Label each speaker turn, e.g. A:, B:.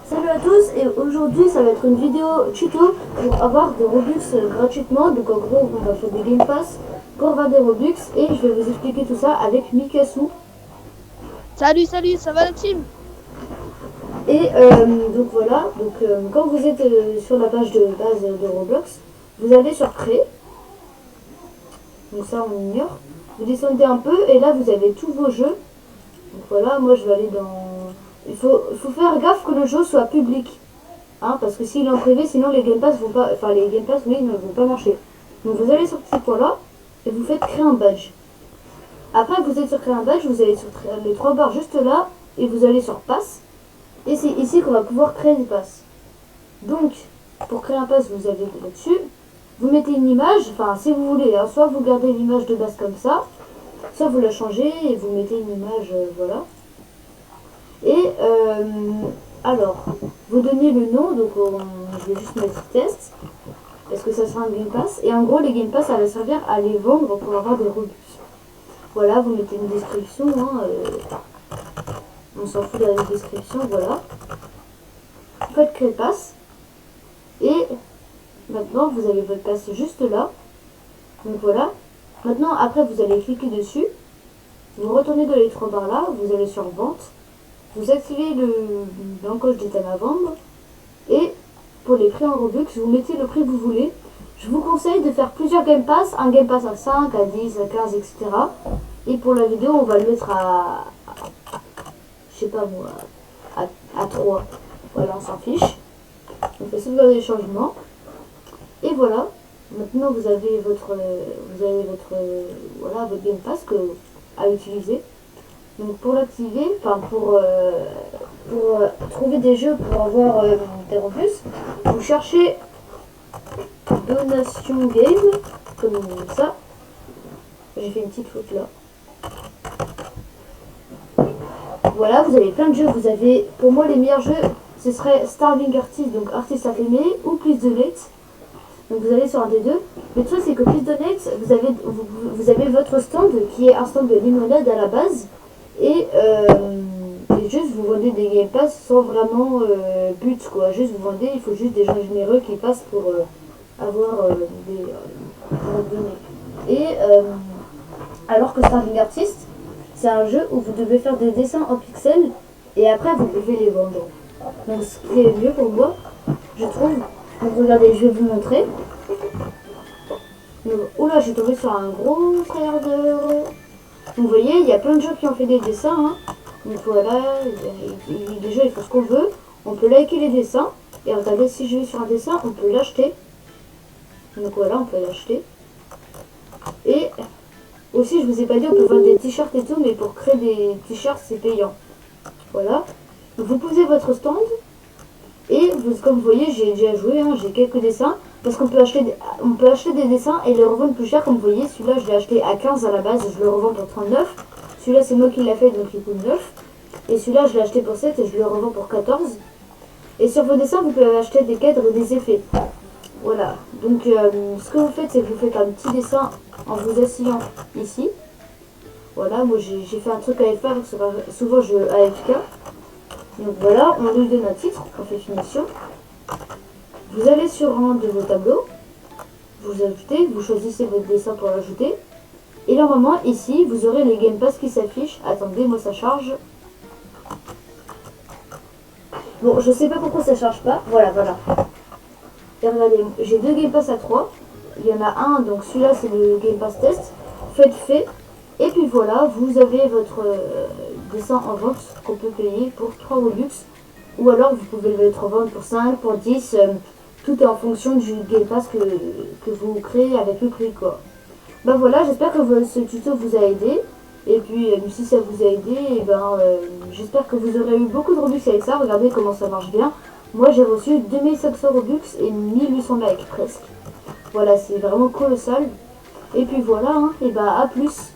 A: Salut à tous, et aujourd'hui ça va être une vidéo tuto pour avoir des Robux gratuitement. Donc en gros on va faire des Game Pass pour avoir des Robux et je vais vous expliquer tout ça avec Mikasu.
B: Salut, ça va la team?
A: Et donc voilà, quand vous êtes sur la page de base de Roblox, vous allez sur Créer, donc ça on ignore, vous descendez un peu et là vous avez tous vos jeux. Donc voilà, moi je vais aller dans... Il faut faire gaffe que le jeu soit public. Hein, parce que s'il est en privé, sinon les Game Pass vont pas, enfin les Game Pass, oui, ne vont pas marcher. Donc vous allez sur ces points-là et vous faites créer un badge. Après que vous êtes sur créer un badge, vous allez sur les trois barres juste là et vous allez sur pass. Et c'est ici qu'on va pouvoir créer des passes. Donc pour créer un pass, vous allez là-dessus. Vous mettez une image, enfin si vous voulez, hein, soit vous gardez l'image de base comme ça, soit vous la changez et vous mettez une image, voilà. Et alors, vous donnez le nom, donc je vais juste mettre test, parce que ça sera un Game Pass. Et en gros, les Game Pass, ça va servir à les vendre pour avoir des Robux. Voilà, vous mettez une description, hein, on s'en fout de la description, voilà. Vous faites créer pass. Et maintenant, vous avez votre pass juste là. Donc voilà. Maintenant, après, vous allez cliquer dessus. Vous retournez dans les trois barres là, vous allez sur vente. Vous activez l'encoche des thèmes à vendre et pour les prix en Robux, vous mettez le prix que vous voulez. Je vous conseille de faire plusieurs Game Pass, un Game Pass à 5, à 10, à 15, etc. Et pour la vidéo, on va le mettre je sais pas moi, à 3. Voilà, on s'en fiche. On fait sauvegarder les changements. Et voilà, maintenant vous avez votre Game Pass à utiliser. Donc pour l'activer, enfin pour trouver des jeux pour avoir des Robux, vous cherchez Donation Game, comme ça. J'ai fait une petite faute là. Voilà, vous avez plein de jeux. Vous avez, pour moi, les meilleurs jeux, ce serait Starving Artist, donc Artiste à aimer, ou Please Donate. Donc vous allez sur un des deux. Le truc c'est que Please Donate, vous avez votre stand qui est un stand de limonade à la base. Et juste vous vendez des Game Pass sans vraiment but quoi. Juste vous vendez, il faut juste des gens généreux qui passent pour avoir pour donner. Et alors que Starving Artist, c'est un jeu où vous devez faire des dessins en pixels et après vous pouvez les vendre. Donc ce qui est mieux pour moi, je trouve. Donc regardez, je vais vous montrer. Donc, oula, j'ai tombé sur un gros trailer. Vous voyez, il y a plein de gens qui ont fait des dessins. Hein. Donc voilà, les jeux ils font ce qu'on veut. On peut liker les dessins. Et regardez, si je vais sur un dessin, on peut l'acheter. Donc voilà, on peut l'acheter. Et aussi, je vous ai pas dit, on peut vendre des t-shirts et tout, mais pour créer des t-shirts, c'est payant. Voilà. Donc vous posez votre stand. Et comme vous voyez, j'ai déjà joué, hein, j'ai quelques dessins. Parce qu'on peut acheter des dessins et les revendre plus cher. Comme vous voyez, celui-là, je l'ai acheté à 15 à la base. Je le revends pour 39. Celui-là, c'est moi qui l'ai fait, donc il coûte 9. Et celui-là, je l'ai acheté pour 7 et je le revends pour 14. Et sur vos dessins, vous pouvez acheter des cadres et des effets. Voilà. Donc, ce que vous faites, c'est que vous faites un petit dessin en vous asseyant ici. Voilà, moi, j'ai fait un truc AFK, parce que souvent, je AFK. Donc voilà, on lui donne un titre, on fait finition. Vous allez sur un de vos tableaux, vous ajoutez, vous choisissez votre dessin pour l'ajouter. Et normalement, ici, vous aurez les Game Pass qui s'affichent. Attendez, moi ça charge. Bon, je sais pas pourquoi ça charge pas. Voilà. Et regardez, j'ai deux Game Pass à 3. Il y en a un, donc celui-là c'est le Game Pass test. Faites fait. Et puis voilà, vous avez votre dessin en vente qu'on peut payer pour 3 Robux. Ou alors vous pouvez le mettre en vente pour 5, pour 10. Tout est en fonction du Game Pass que vous créez avec le prix quoi. Bah voilà, j'espère que ce tuto vous a aidé. Et puis si ça vous a aidé, et j'espère que vous aurez eu beaucoup de Robux avec ça. Regardez comment ça marche bien. Moi j'ai reçu 2500 Robux et 1800 likes presque. Voilà, c'est vraiment colossal. Et puis voilà, hein, et bah à plus.